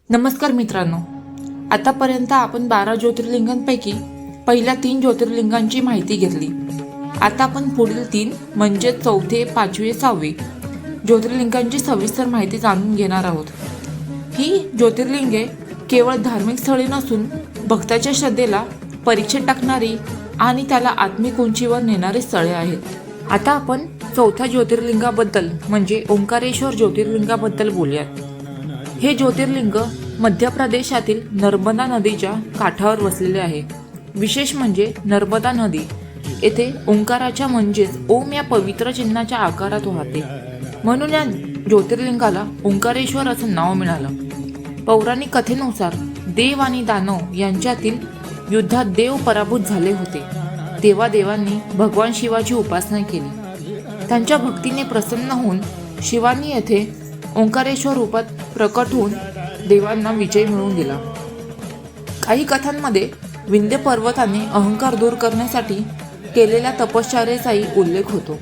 नमस्कार मित्रांनो, आतापर्यंत आपण 12 ज्योतिर्लिंगांपैकी पहिल्या 3 ज्योतिर्लिंगांची माहिती घेतली. आता आपण पुढील 3 म्हणजे चौथे, पाचवे, सहावे ज्योतिर्लिंगांची सविस्तर माहिती जाणून घेणार आहोत. ही ज्योतिर्लिंगे केवळ धार्मिक स्थळे नसून भक्ताच्या श्रद्धेला परीक्षेत टाकणारी आणि त्याला आत्मिक उंचीवर नेणारी स्थळे आहेत. आता आपण चौथ्या ज्योतिर्लिंगाबद्दल म्हणजे ओंकारेश्वर ज्योतिर्लिंगाबद्दल बोलूयात. हे ज्योतिर्लिंग मध्य प्रदेशातील नर्मदा नदीच्या काठावर वसलेले आहे. विशेष म्हणजे नर्मदा नदी येथे ओंकाराच्या म्हणजेच ओम या पवित्र चिन्हाच्या आकारात वाहते, म्हणून या ज्योतिर्लिंगाला ओंकारेश्वर असं नाव मिळालं. पौराणिक कथेनुसार देव आणि दानव यांच्यातील युद्धात देव पराभूत झाले होते, तेव्हा देवांनी भगवान शिवाची उपासना केली. त्यांच्या भक्तीने प्रसन्न होऊन शिवांनी येथे ओंकारेश्वर रूपात प्रकट होऊन देवांना विजय मिळवून दिला. काही कथांमध्ये विंध्य पर्वताने अहंकार दूर करण्यासाठी केलेल्या तपश्चर्येचाही उल्लेख होतो.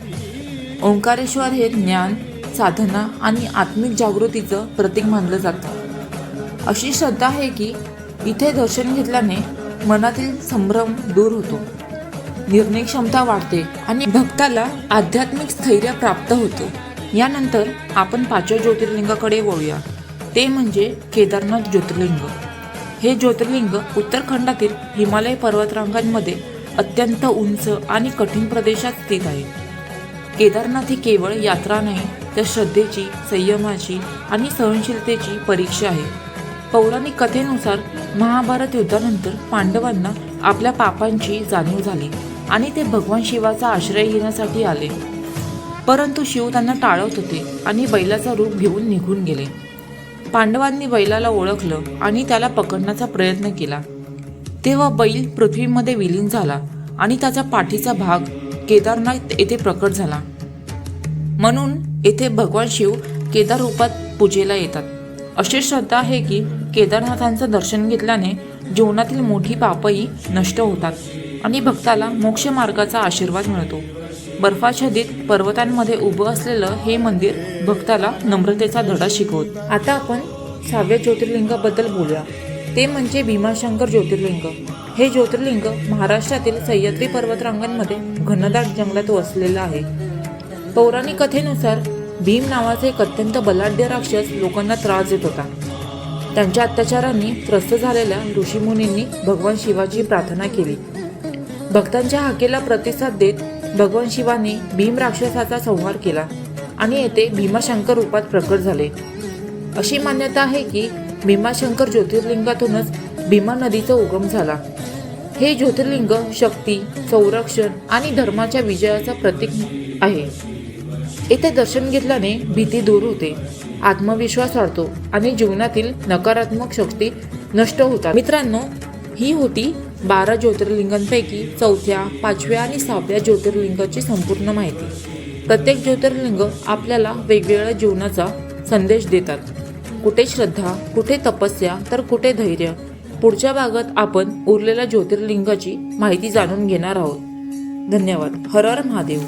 ओंकारेश्वर हे ज्ञान, साधना आणि आत्मिक जागृतीचं प्रतीक मानलं जातं. अशी श्रद्धा आहे की इथे दर्शन घेतल्याने मनातील संभ्रम दूर होतो, निर्णय क्षमता वाढते आणि भक्ताला आध्यात्मिक स्थैर्य प्राप्त होते. यानंतर आपण 5व्या ज्योतिर्लिंगाकडे वळूया, ते म्हणजे केदारनाथ ज्योतिर्लिंग. हे ज्योतिर्लिंग उत्तराखंडातील हिमालय पर्वतरांगांमध्ये अत्यंत उंच आणि कठीण प्रदेशात स्थित आहे. केदारनाथ ही केवळ यात्रा नाही, तर श्रद्धेची, संयमाची आणि सहनशीलतेची परीक्षा आहे. पौराणिक कथेनुसार महाभारत युद्धानंतर पांडवांना आपल्या पापांची जाणीव झाली आणि ते भगवान शिवाचा आश्रय घेण्यासाठी आले, परंतु शिव त्यांना टाळत होते आणि बैलाचा रूप घेऊन निघून गेले. पांडवांनी बैलाला ओळखलं आणि त्याला पकडण्याचा प्रयत्न केला, तेव्हा बैल पृथ्वीमध्ये विलीन झाला आणि त्याचा पाठीचा भाग केदारनाथ येथे प्रकट झाला. म्हणून येथे भगवान शिव केदार रूपात पूजेला येतात. अशी श्रद्धा आहे की केदारनाथांचं दर्शन घेतल्याने जीवनातील मोठी पापही नष्ट होतात आणि भक्ताला मोक्ष मार्गाचा आशीर्वाद मिळतो. बर्फाच्छादित पर्वतांमध्ये उभं असलेलं हे मंदिर भक्ताला नम्रतेचा धडा शिकवत. आता आपण 6व्या ज्योतिर्लिंगाबद्दल बोलूया, ते म्हणजे भीमाशंकर ज्योतिर्लिंग. हे ज्योतिर्लिंग महाराष्ट्रातील सह्याद्री पर्वतरांगांमध्ये घनदाट जंगलात वसलेलं आहे. पौराणिक कथेनुसार भीम नावाचा एक अत्यंत बलाढ्य राक्षस लोकांना त्रास देत होता. त्यांच्या अत्याचारांनी त्रस्त झालेल्या ऋषीमुनींनी भगवान शिवाची प्रार्थना केली. भक्तांच्या हाकेला प्रतिसाद देत भगवान शिवाने भीम राक्षसाचा संहार केला आणि येथे भीमाशंकर रूपात प्रकट झाले. अशी मान्यता आहे की भीमाशंकर ज्योतिर्लिंगातूनच भीमा नदीचा उगम झाला. हे ज्योतिर्लिंग शक्ती, संरक्षण आणि धर्माच्या विजयाचा प्रतीक आहे. येथे दर्शन घेतल्याने भीती दूर होते, आत्मविश्वास वाढतो आणि जीवनातील नकारात्मक शक्ती नष्ट होतात. मित्रांनो, ही होती 12 ज्योतिर्लिंगांपैकी चौथ्या, पाचव्या आणि 6व्या ज्योतिर्लिंगाची संपूर्ण माहिती. प्रत्येक ज्योतिर्लिंग आपल्याला वेगवेगळ्या जीवनाचा संदेश देतात. कुठे श्रद्धा, कुठे तपस्या, तर कुठे धैर्य. पुढच्या भागात आपण उरलेल्या ज्योतिर्लिंगाची माहिती जाणून घेणार आहोत. धन्यवाद. हर हर महादेव.